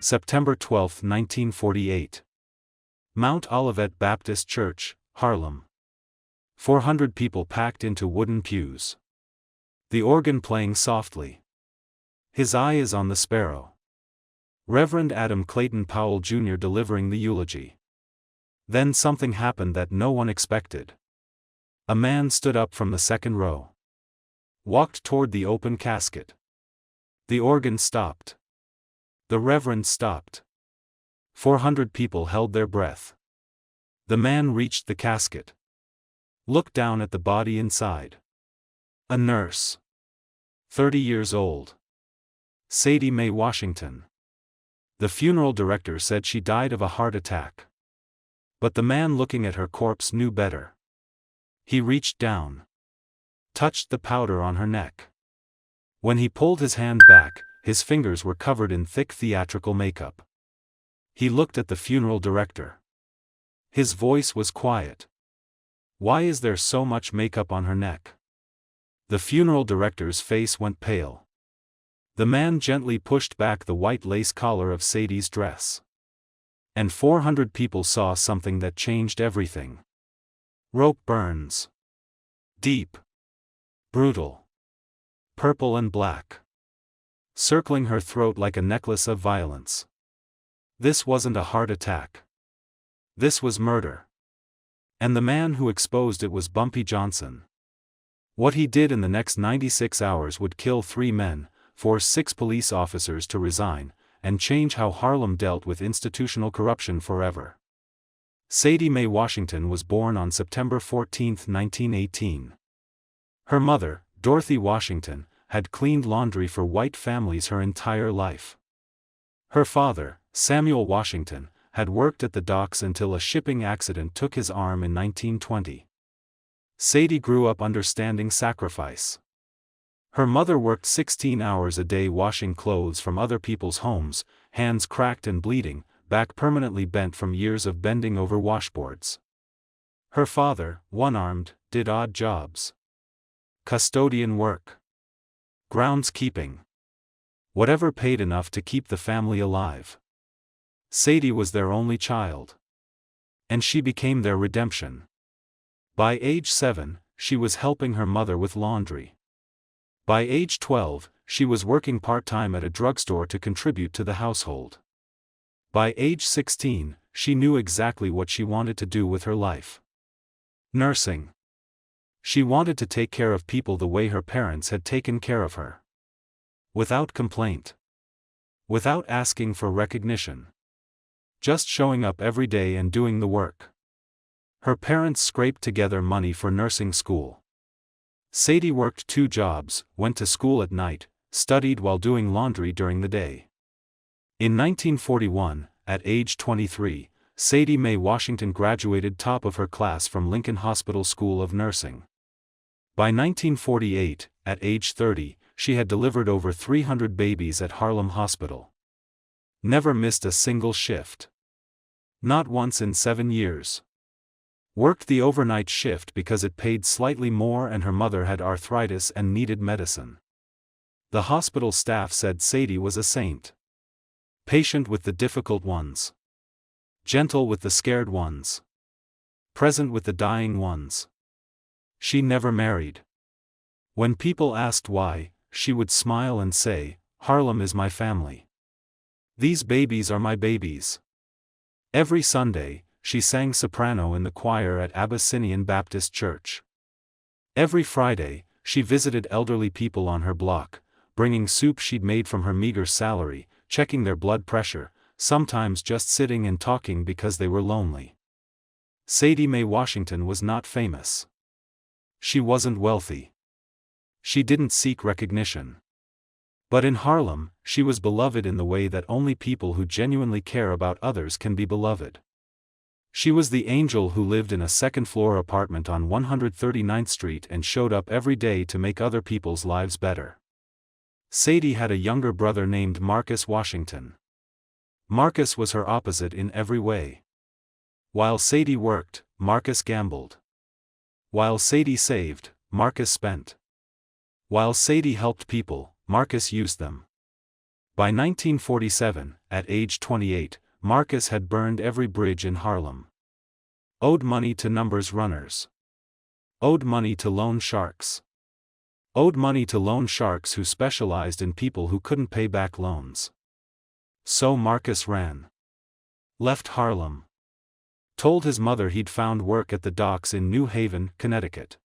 September 12, 1948. Mount Olivet Baptist Church, Harlem. 400 people packed into wooden pews. The organ playing softly. His eye is on the sparrow. Reverend Adam Clayton Powell Jr. delivering the eulogy. Then something happened that no one expected. A man stood up from the second row. Walked toward the open casket. The organ stopped. The Reverend stopped. 400 people held their breath. The man reached the casket. Looked down at the body inside. A nurse. 30 years old. Sadie Mae Washington. The funeral director said she died of a heart attack. But the man looking at her corpse knew better. He reached down. Touched the powder on her neck. When he pulled his hand back, his fingers were covered in thick theatrical makeup. He looked at the funeral director. His voice was quiet. "Why is there so much makeup on her neck?" The funeral director's face went pale. The man gently pushed back the white lace collar of Sadie's dress. And 400 people saw something that changed everything. Rope burns. Deep. Brutal. Purple and black. Circling her throat like a necklace of violence. This wasn't a heart attack. This was murder. And the man who exposed it was Bumpy Johnson. What he did in the next 96 hours would kill 3 men, force 6 police officers to resign, and change how Harlem dealt with institutional corruption forever. Sadie Mae Washington was born on September 14, 1918. Her mother, Dorothy Washington, had cleaned laundry for white families her entire life. Her father, Samuel Washington, had worked at the docks until a shipping accident took his arm in 1920. Sadie grew up understanding sacrifice. Her mother worked 16 hours a day washing clothes from other people's homes, hands cracked and bleeding, back permanently bent from years of bending over washboards. Her father, one-armed, did odd jobs. Custodian work. Groundskeeping. Whatever paid enough to keep the family alive. Sadie was their only child. And she became their redemption. By age 7, she was helping her mother with laundry. By age 12, she was working part-time at a drugstore to contribute to the household. By age 16, she knew exactly what she wanted to do with her life. Nursing. She wanted to take care of people the way her parents had taken care of her. Without complaint. Without asking for recognition. Just showing up every day and doing the work. Her parents scraped together money for nursing school. Sadie worked 2 jobs, went to school at night, studied while doing laundry during the day. In 1941, at age 23, Sadie Mae Washington graduated top of her class from Lincoln Hospital School of Nursing. By 1948, at age 30, she had delivered over 300 babies at Harlem Hospital. Never missed a single shift. Not once in 7 years. Worked the overnight shift because it paid slightly more and her mother had arthritis and needed medicine. The hospital staff said Sadie was a saint. Patient with the difficult ones. Gentle with the scared ones. Present with the dying ones. She never married. When people asked why, she would smile and say, "Harlem is my family. These babies are my babies." Every Sunday, she sang soprano in the choir at Abyssinian Baptist Church. Every Friday, she visited elderly people on her block, bringing soup she'd made from her meager salary, checking their blood pressure, sometimes just sitting and talking because they were lonely. Sadie Mae Washington was not famous. She wasn't wealthy. She didn't seek recognition. But in Harlem, she was beloved in the way that only people who genuinely care about others can be beloved. She was the angel who lived in a second-floor apartment on 139th Street and showed up every day to make other people's lives better. Sadie had a younger brother named Marcus Washington. Marcus was her opposite in every way. While Sadie worked, Marcus gambled. While Sadie saved, Marcus spent. While Sadie helped people, Marcus used them. By 1947, at age 28, Marcus had burned every bridge in Harlem. Owed money to numbers runners. Owed money to loan sharks. Owed money to loan sharks who specialized in people who couldn't pay back loans. So Marcus ran. Left Harlem. Told his mother he'd found work at the docks in New Haven, Connecticut.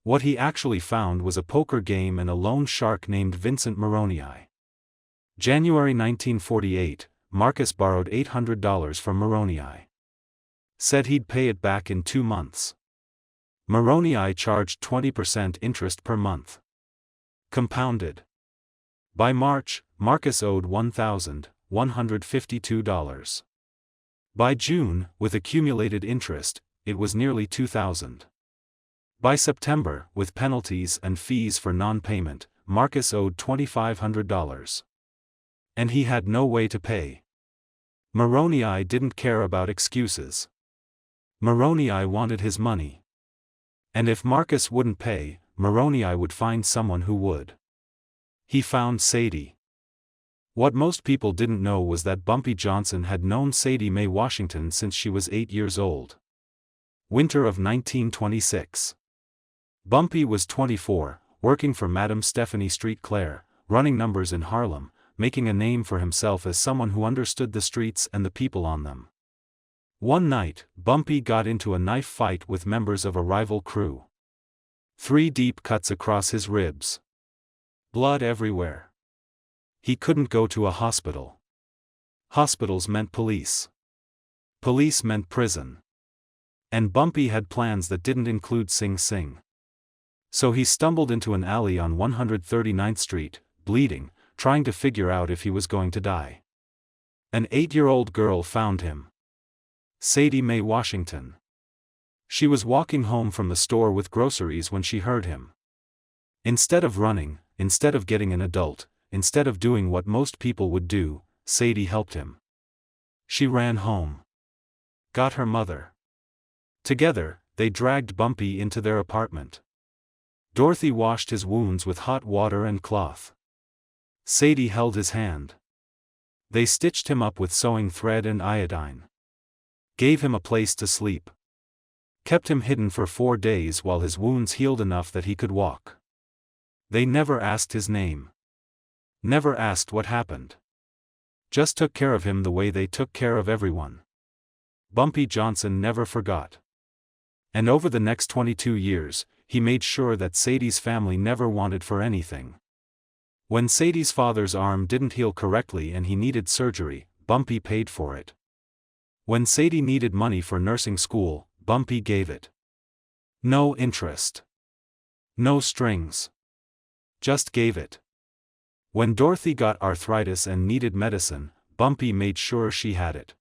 What he actually found was a poker game and a loan shark named Vincent Moroni. January 1948, Marcus borrowed $800 from Moroni. Said he'd pay it back in 2 months. Moroni charged 20% interest per month. Compounded. By March, Marcus owed $1,152. By June, with accumulated interest, it was nearly $2,000. By September, with penalties and fees for non-payment, Marcus owed $2,500. And he had no way to pay. Moroni didn't care about excuses. Moroni wanted his money. And if Marcus wouldn't pay, Moroni would find someone who would. He found Sadie. What most people didn't know was that Bumpy Johnson had known Sadie Mae Washington since she was 8 years old. Winter of 1926. Bumpy was 24, working for Madame Stephanie Street Claire, running numbers in Harlem, making a name for himself as someone who understood the streets and the people on them. One night, Bumpy got into a knife fight with members of a rival crew. 3 deep cuts across his ribs. Blood everywhere. He couldn't go to a hospital. Hospitals meant police. Police meant prison. And Bumpy had plans that didn't include Sing Sing. So he stumbled into an alley on 139th Street, bleeding, trying to figure out if he was going to die. An 8-year-old girl found him. Sadie Mae Washington. She was walking home from the store with groceries when she heard him. Instead of running, instead of getting an adult, instead of doing what most people would do, Sadie helped him. She ran home. Got her mother. Together, they dragged Bumpy into their apartment. Dorothy washed his wounds with hot water and cloth. Sadie held his hand. They stitched him up with sewing thread and iodine. Gave him a place to sleep. Kept him hidden for 4 days while his wounds healed enough that he could walk. They never asked his name. Never asked what happened. Just took care of him the way they took care of everyone. Bumpy Johnson never forgot. And over the next 22 years, he made sure that Sadie's family never wanted for anything. When Sadie's father's arm didn't heal correctly and he needed surgery, Bumpy paid for it. When Sadie needed money for nursing school, Bumpy gave it. No interest. No strings. Just gave it. When Dorothy got arthritis and needed medicine, Bumpy made sure she had it.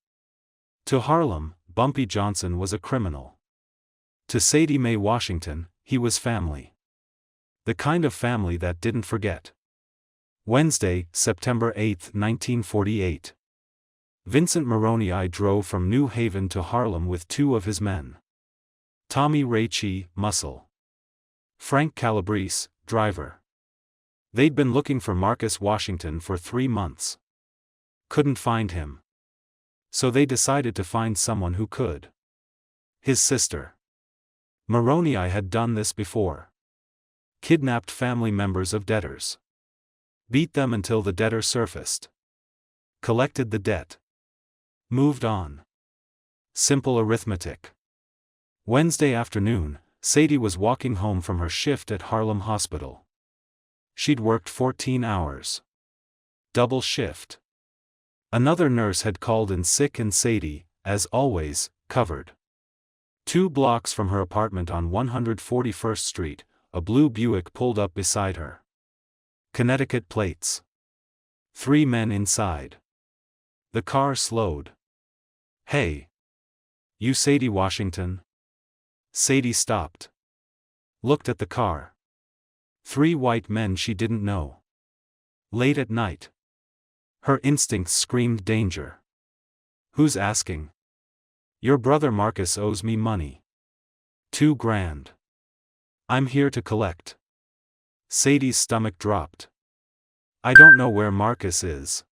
To Harlem, Bumpy Johnson was a criminal. To Sadie Mae Washington, he was family. The kind of family that didn't forget. Wednesday, September 8, 1948. Vincent Moroni drove from New Haven to Harlem with 2 of his men. Tommy Raichi, muscle. Frank Calabrese, driver. They'd been looking for Marcus Washington for 3 months. Couldn't find him. So they decided to find someone who could. His sister. Moroni had done this before. Kidnapped family members of debtors. Beat them until the debtor surfaced. Collected the debt. Moved on. Simple arithmetic. Wednesday afternoon, Sadie was walking home from her shift at Harlem Hospital. She'd worked 14 hours. Double shift. Another nurse had called in sick and Sadie, as always, covered. 2 blocks from her apartment on 141st Street, a blue Buick pulled up beside her. Connecticut plates. 3 men inside. The car slowed. "Hey. You Sadie Washington?" Sadie stopped. Looked at the car. 3 white men she didn't know. Late at night. Her instincts screamed danger. "Who's asking?" "Your brother Marcus owes me money. $2,000. I'm here to collect." Sadie's stomach dropped. I don't know where Marcus is.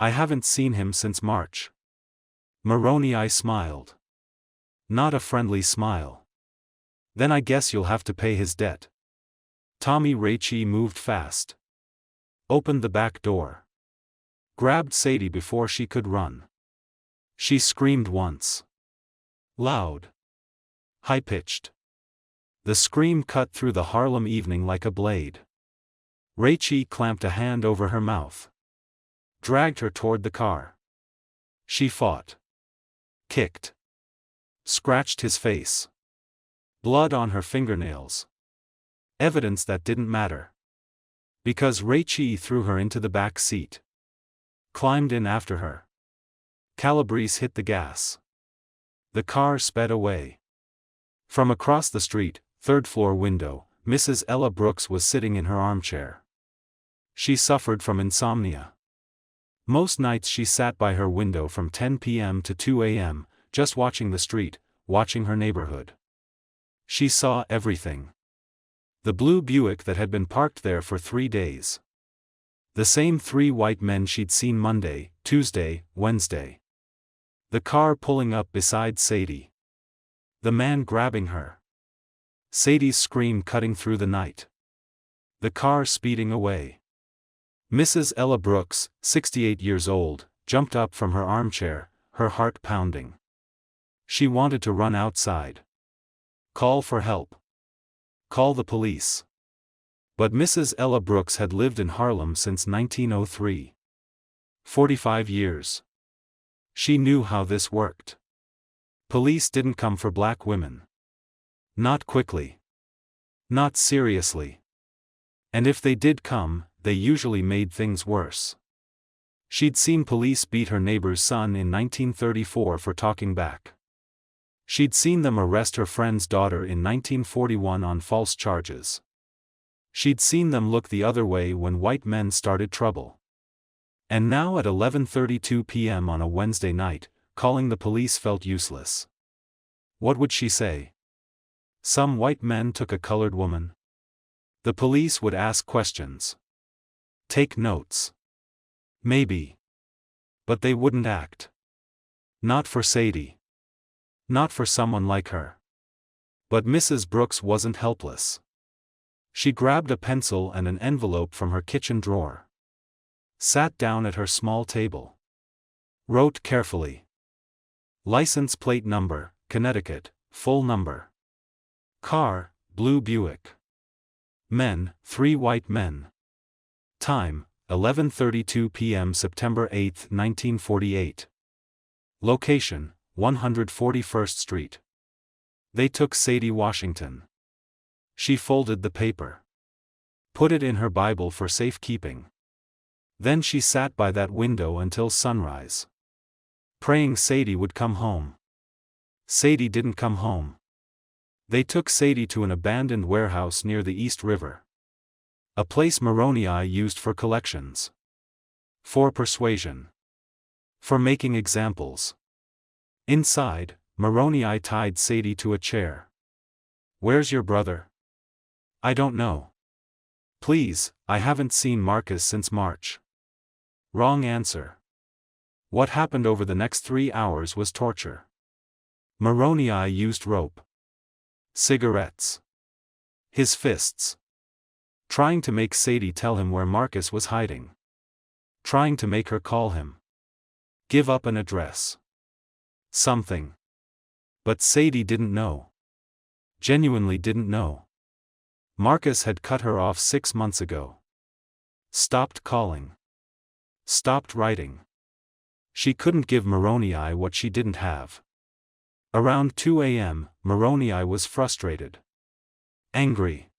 I haven't seen him since March. Moroni smiled. Not a friendly smile. Then I guess you'll have to pay his debt. Tommy Raichi moved fast. Opened the back door. Grabbed Sadie before she could run. She screamed once. Loud. High-pitched. The scream cut through the Harlem evening like a blade. Raichi clamped a hand over her mouth. Dragged her toward the car. She fought. Kicked. Scratched his face. Blood on her fingernails. Evidence that didn't matter. Because Raichi threw her into the back seat. Climbed in after her. Calabrese hit the gas. The car sped away. From across the street, third-floor window, Mrs. Ella Brooks was sitting in her armchair. She suffered from insomnia. Most nights she sat by her window from 10 p.m. to 2 a.m., just watching the street, watching her neighborhood. She saw everything. The blue Buick that had been parked there for 3 days. The same 3 white men she'd seen Monday, Tuesday, Wednesday. The car pulling up beside Sadie. The man grabbing her. Sadie's scream cutting through the night. The car speeding away. Mrs. Ella Brooks, 68 years old, jumped up from her armchair, her heart pounding. She wanted to run outside. Call for help. Call the police. But Mrs. Ella Brooks had lived in Harlem since 1903. 45 years. She knew how this worked. Police didn't come for black women. Not quickly. Not seriously. And if they did come, they usually made things worse. She'd seen police beat her neighbor's son in 1934 for talking back. She'd seen them arrest her friend's daughter in 1941 on false charges. She'd seen them look the other way when white men started trouble. And now at 11:32 p.m. on a Wednesday night, calling the police felt useless. What would she say? Some white men took a colored woman. The police would ask questions. Take notes. Maybe. But they wouldn't act. Not for Sadie. Not for someone like her. But Mrs. Brooks wasn't helpless. She grabbed a pencil and an envelope from her kitchen drawer. Sat down at her small table. Wrote carefully. License plate number, Connecticut, full number. Car, blue Buick. Men, 3 white men. Time, 11:32 p.m. September 8, 1948. Location, 141st Street. They took Sadie Washington. She folded the paper. Put it in her Bible for safekeeping. Then she sat by that window until sunrise. Praying Sadie would come home. Sadie didn't come home. They took Sadie to an abandoned warehouse near the East River. A place Moroni used for collections. For persuasion. For making examples. Inside, Moroni tied Sadie to a chair. Where's your brother? I don't know. Please, I haven't seen Marcus since March. Wrong answer. What happened over the next 3 hours was torture. Moroni used rope. Cigarettes. His fists. Trying to make Sadie tell him where Marcus was hiding. Trying to make her call him. Give up an address. Something. But Sadie didn't know. Genuinely didn't know. Marcus had cut her off 6 months ago. Stopped calling. Stopped writing. She couldn't give Moroni what she didn't have. Around 2 a.m., Moroni was frustrated. Angry.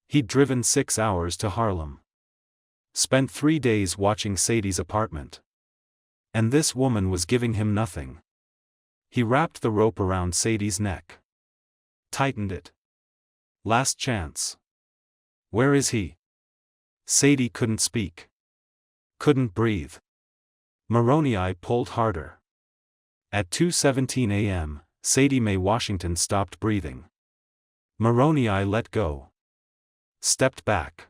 He'd driven 6 hours to Harlem. Spent 3 days watching Sadie's apartment. And this woman was giving him nothing. He wrapped the rope around Sadie's neck. Tightened it. Last chance. Where is he? Sadie couldn't speak. Couldn't breathe. Moroni pulled harder. At 2:17 a.m., Sadie Mae Washington stopped breathing. Moroni let go. Stepped back.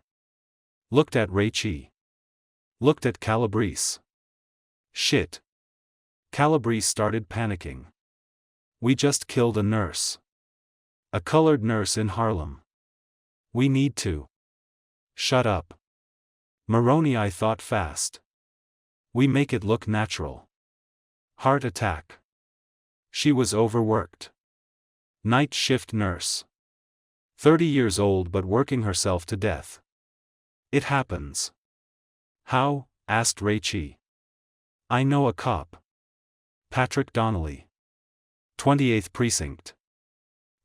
Looked at Raichi. Looked at Calabrese. Shit. Calabrese started panicking. We just killed a nurse. A colored nurse in Harlem. We need to. Shut up. Moroni thought fast. We make it look natural. Heart attack. She was overworked. Night shift nurse. 30 years old but working herself to death. It happens. How? Asked Rachie. I know a cop. Patrick Donnelly. 28th Precinct.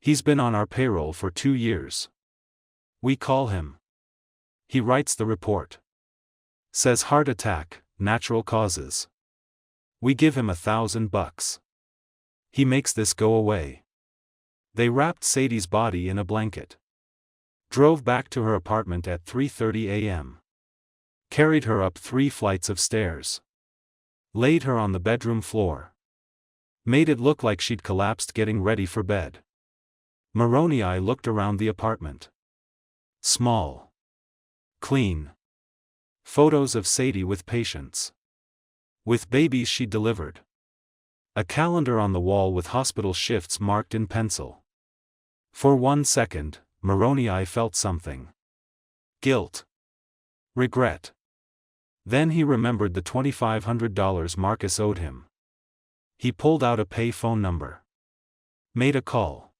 He's been on our payroll for 2 years. We call him. He writes the report. Says heart attack, natural causes. We give him $1,000. He makes this go away. They wrapped Sadie's body in a blanket. Drove back to her apartment at 3:30 a.m. Carried her up 3 flights of stairs. Laid her on the bedroom floor. Made it look like she'd collapsed getting ready for bed. Moroni looked around the apartment. Small. Clean. Photos of Sadie with patients. With babies she delivered. A calendar on the wall with hospital shifts marked in pencil. For 1 second, Moroni felt something. Guilt. Regret. Then he remembered the $2,500 Marcus owed him. He pulled out a pay phone number. Made a call.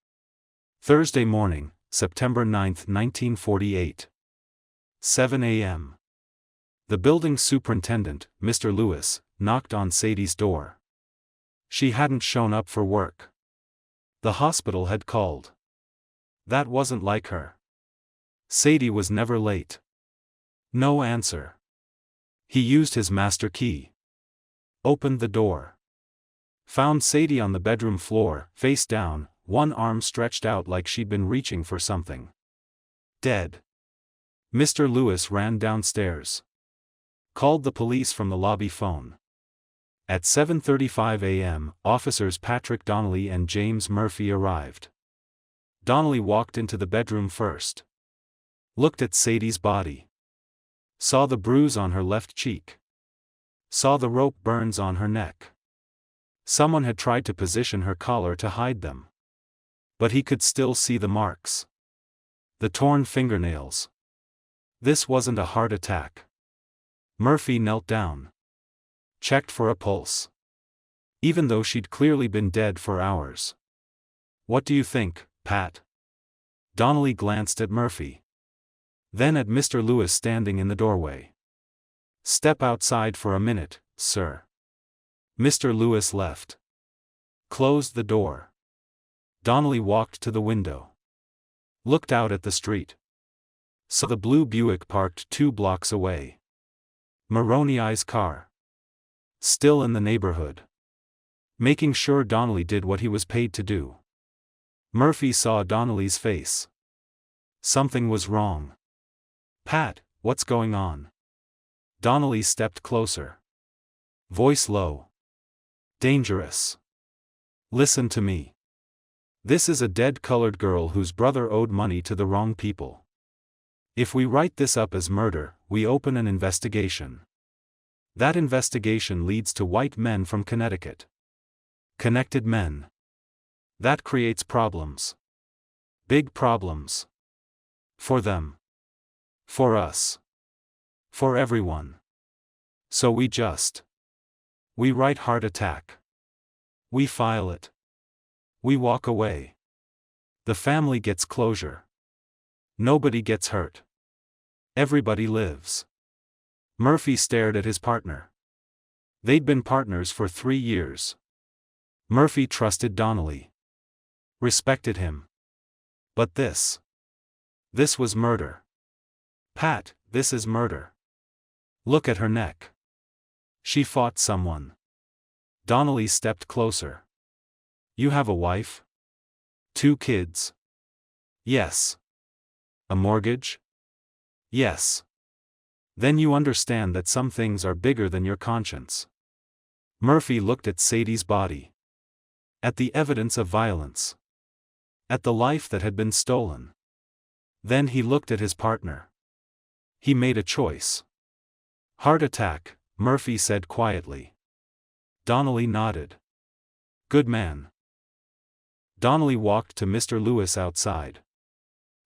Thursday morning, September 9, 1948. 7 a.m. The building superintendent, Mr. Lewis, knocked on Sadie's door. She hadn't shown up for work. The hospital had called. That wasn't like her. Sadie was never late. No answer. He used his master key. Opened the door. Found Sadie on the bedroom floor, face down, one arm stretched out like she'd been reaching for something. Dead. Mr. Lewis ran downstairs. Called the police from the lobby phone. At 7:35 a.m., officers Patrick Donnelly and James Murphy arrived. Donnelly walked into the bedroom first. Looked at Sadie's body. Saw the bruise on her left cheek. Saw the rope burns on her neck. Someone had tried to position her collar to hide them. But he could still see the marks. The torn fingernails. This wasn't a heart attack. Murphy knelt down. Checked for a pulse. Even though she'd clearly been dead for hours. What do you think, Pat? Donnelly glanced at Murphy. Then at Mr. Lewis standing in the doorway. Step outside for a minute, sir. Mr. Lewis left. Closed the door. Donnelly walked to the window. Looked out at the street. Saw the blue Buick parked 2 blocks away. Moroni's car. Still in the neighborhood. Making sure Donnelly did what he was paid to do. Murphy saw Donnelly's face. Something was wrong. Pat, what's going on? Donnelly stepped closer. Voice low. Dangerous. Listen to me. This is a dead colored girl whose brother owed money to the wrong people. If we write this up as murder, we open an investigation. That investigation leads to white men from Connecticut. Connected men. That creates problems. Big problems. For them. For us. For everyone. So we write heart attack. We file it. We walk away. The family gets closure. Nobody gets hurt. Everybody lives. Murphy stared at his partner. They'd been partners for 3 years. Murphy trusted Donnelly. Respected him. But this was murder. Pat, this is murder. Look at her neck. She fought someone. Donnelly stepped closer. You have a wife? 2 kids? Yes. A mortgage? Yes. Then you understand that some things are bigger than your conscience. Murphy looked at Sadie's body. At the evidence of violence. At the life that had been stolen. Then he looked at his partner. He made a choice. Heart attack, Murphy said quietly. Donnelly nodded. Good man. Donnelly walked to Mr. Lewis outside.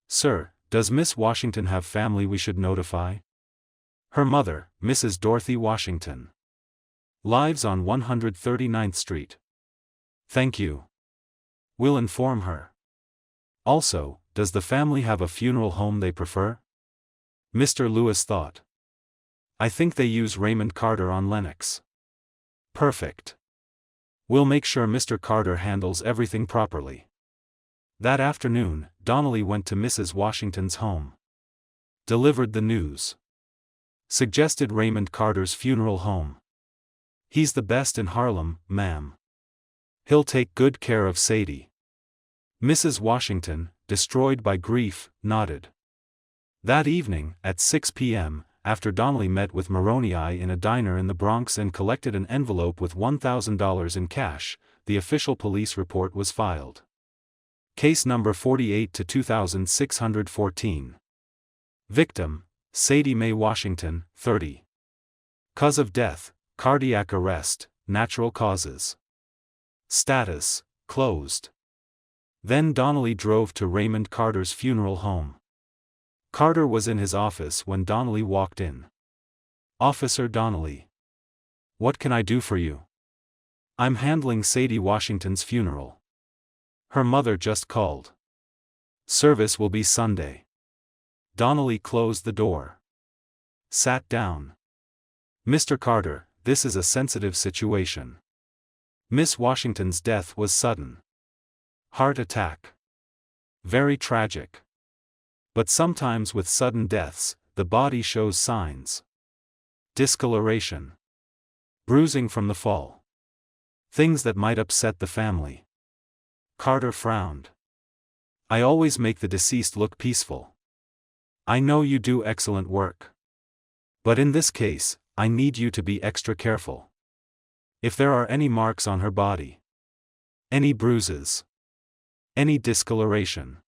Sir, does Miss Washington have family we should notify? Her mother, Mrs. Dorothy Washington, lives on 139th Street. Thank you. We'll inform her. Also, does the family have a funeral home they prefer? Mr. Lewis thought. I think they use Raymond Carter on Lenox. Perfect. We'll make sure Mr. Carter handles everything properly. That afternoon, Donnelly went to Mrs. Washington's home. Delivered the news. Suggested Raymond Carter's funeral home. He's the best in Harlem, ma'am. He'll take good care of Sadie. Mrs. Washington, destroyed by grief, nodded. That evening, at 6 p.m., after Donnelly met with Maroney in a diner in the Bronx and collected an envelope with $1,000 in cash, the official police report was filed. Case number 48-2614. Victim, Sadie Mae Washington, 30. Cause of death, cardiac arrest, natural causes. Status, closed. Then Donnelly drove to Raymond Carter's funeral home. Carter was in his office when Donnelly walked in. Officer Donnelly. What can I do for you? I'm handling Sadie Washington's funeral. Her mother just called. Service will be Sunday. Donnelly closed the door. Sat down. Mr. Carter, this is a sensitive situation. Miss Washington's death was sudden. Heart attack. Very tragic. But sometimes with sudden deaths, the body shows signs. Discoloration. Bruising from the fall. Things that might upset the family. Carter frowned. I always make the deceased look peaceful. I know you do excellent work. But in this case, I need you to be extra careful. If there are any marks on her body, any bruises, any discoloration,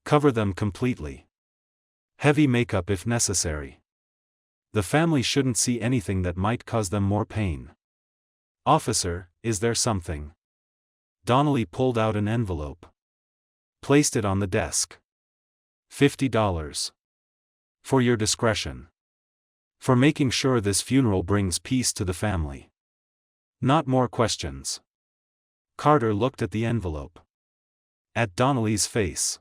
cover them completely. Heavy makeup if necessary. The family shouldn't see anything that might cause them more pain. Officer, is there something? Donnelly pulled out an envelope. Placed it on the desk. $50. For your discretion. For making sure this funeral brings peace to the family. Not more questions. Carter looked at the envelope. At Donnelly's face.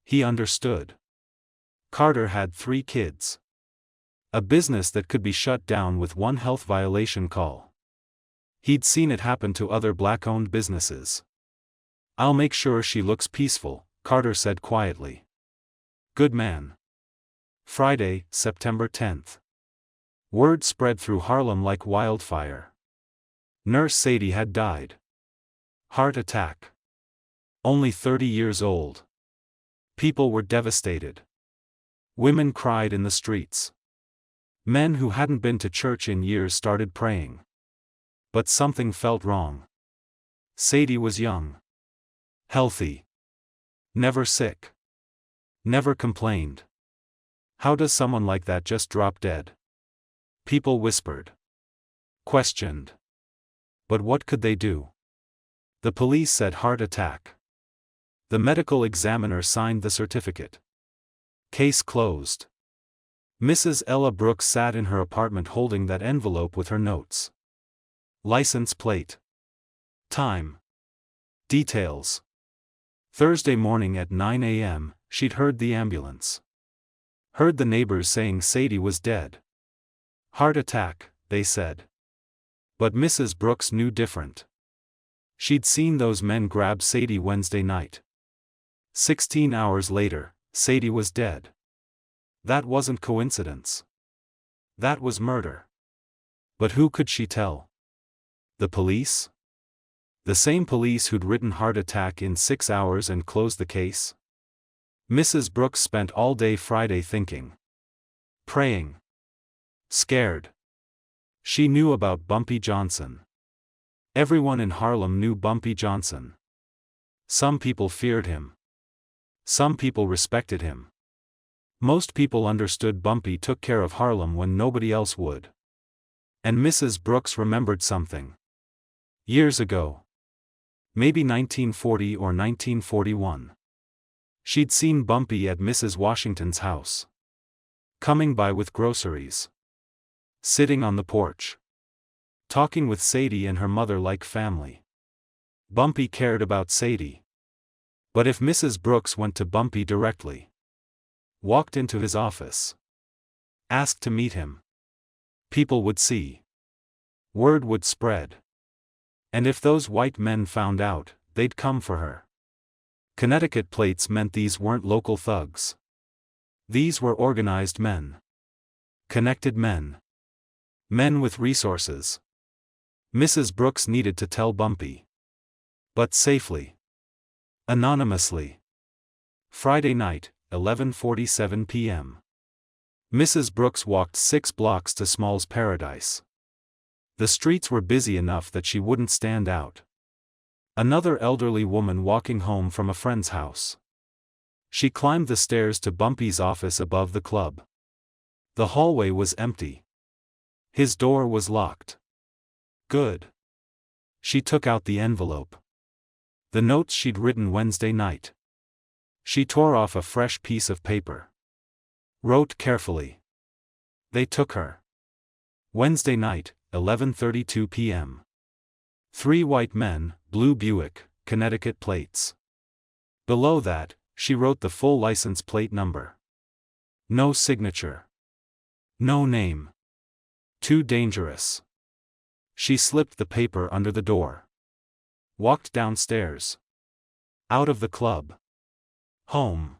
He understood. Carter had 3 kids. A business that could be shut down with one health violation call. He'd seen it happen to other black-owned businesses. I'll make sure she looks peaceful, Carter said quietly. Good man. Friday, September 10th. Word spread through Harlem like wildfire. Nurse Sadie had died. Heart attack. Only 30 years old. People were devastated. Women cried in the streets. Men who hadn't been to church in years started praying. But something felt wrong. Sadie was young. Healthy. Never sick. Never complained. How does someone like that just drop dead? People whispered. Questioned. But what could they do? The police said heart attack. The medical examiner signed the certificate. Case closed. Mrs. Ella Brooks sat in her apartment holding that envelope with her notes. License plate. Time. Details. Thursday morning at 9 a.m., she'd heard the ambulance. Heard the neighbors saying Sadie was dead. Heart attack, they said. But Mrs. Brooks knew different. She'd seen those men grab Sadie Wednesday night. 16 hours later, Sadie was dead. That wasn't coincidence. That was murder. But who could she tell? The police? The same police who'd written heart attack in 6 hours and closed the case? Mrs. Brooks spent all day Friday thinking. Praying. Scared. She knew about Bumpy Johnson. Everyone in Harlem knew Bumpy Johnson. Some people feared him. Some people respected him. Most people understood Bumpy took care of Harlem when nobody else would. And Mrs. Brooks remembered something. Years ago. Maybe 1940 or 1941. She'd seen Bumpy at Mrs. Washington's house. Coming by with groceries. Sitting on the porch. Talking with Sadie and her mother like family. Bumpy cared about Sadie. But if Mrs. Brooks went to Bumpy directly, walked into his office, asked to meet him, people would see. Word would spread. And if those white men found out, they'd come for her. Connecticut plates meant these weren't local thugs. These were organized men. Connected men. Men with resources. Mrs. Brooks needed to tell Bumpy. But safely. Anonymously. Friday night, 11:47 p.m. Mrs. Brooks walked 6 blocks to Small's Paradise. The streets were busy enough that she wouldn't stand out. Another elderly woman walking home from a friend's house. She climbed the stairs to Bumpy's office above the club. The hallway was empty. His door was locked. Good. She took out the envelope. The notes she'd written Wednesday night. She tore off a fresh piece of paper. Wrote carefully. They took her. Wednesday night, 11:32 p.m. 3 white men, blue Buick, Connecticut plates. Below that, she wrote the full license plate number. No signature. No name. Too dangerous. She slipped the paper under the door. Walked downstairs. Out of the club. Home.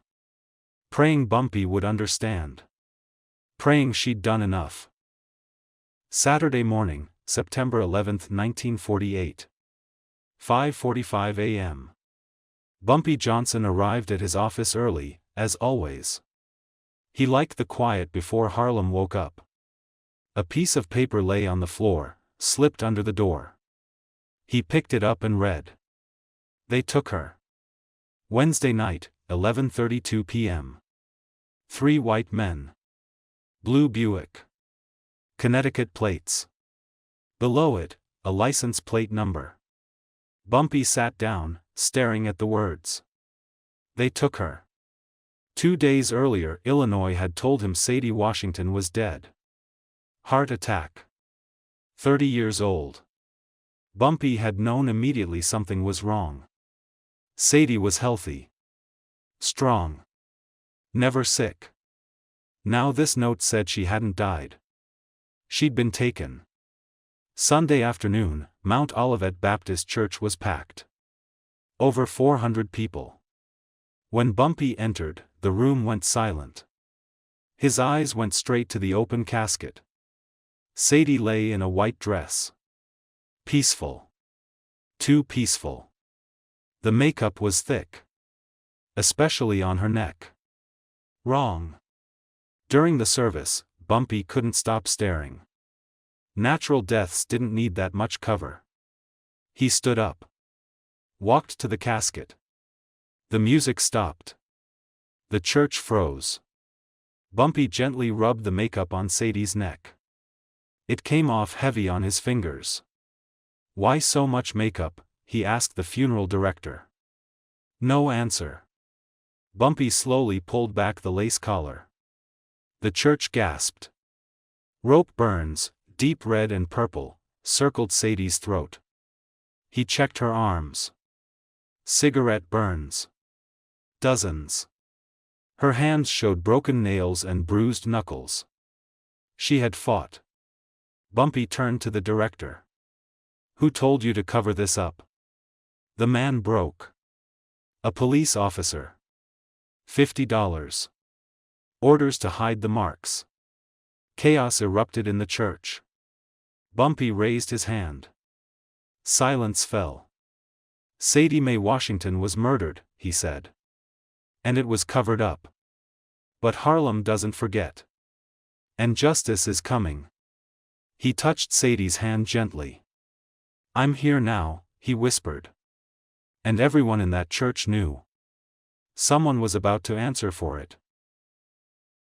Praying Bumpy would understand. Praying she'd done enough. Saturday morning, September 11, 1948. 5:45 a.m. Bumpy Johnson arrived at his office early, as always. He liked the quiet before Harlem woke up. A piece of paper lay on the floor, slipped under the door. He picked it up and read. They took her. Wednesday night, 11:32 p.m. 3 white men. Blue Buick. Connecticut plates. Below it, a license plate number. Bumpy sat down, staring at the words. They took her. 2 days earlier, Illinois had told him Sadie Washington was dead. Heart attack. 30 years old. Bumpy had known immediately something was wrong. Sadie was healthy. Strong. Never sick. Now this note said she hadn't died. She'd been taken. Sunday afternoon, Mount Olivet Baptist Church was packed. Over 400 people. When Bumpy entered, the room went silent. His eyes went straight to the open casket. Sadie lay in a white dress. Peaceful. Too peaceful. The makeup was thick. Especially on her neck. Wrong. During the service, Bumpy couldn't stop staring. Natural deaths didn't need that much cover. He stood up. Walked to the casket. The music stopped. The church froze. Bumpy gently rubbed the makeup on Sadie's neck. It came off heavy on his fingers. Why so much makeup? He asked the funeral director. No answer. Bumpy slowly pulled back the lace collar. The church gasped. Rope burns, deep red and purple, circled Sadie's throat. He checked her arms. Cigarette burns. Dozens. Her hands showed broken nails and bruised knuckles. She had fought. Bumpy turned to the director. Who told you to cover this up? The man broke. A police officer. $50. Orders to hide the marks. Chaos erupted in the church. Bumpy raised his hand. Silence fell. Sadie Mae Washington was murdered, he said. And it was covered up. But Harlem doesn't forget. And justice is coming. He touched Sadie's hand gently. I'm here now, he whispered. And everyone in that church knew. Someone was about to answer for it.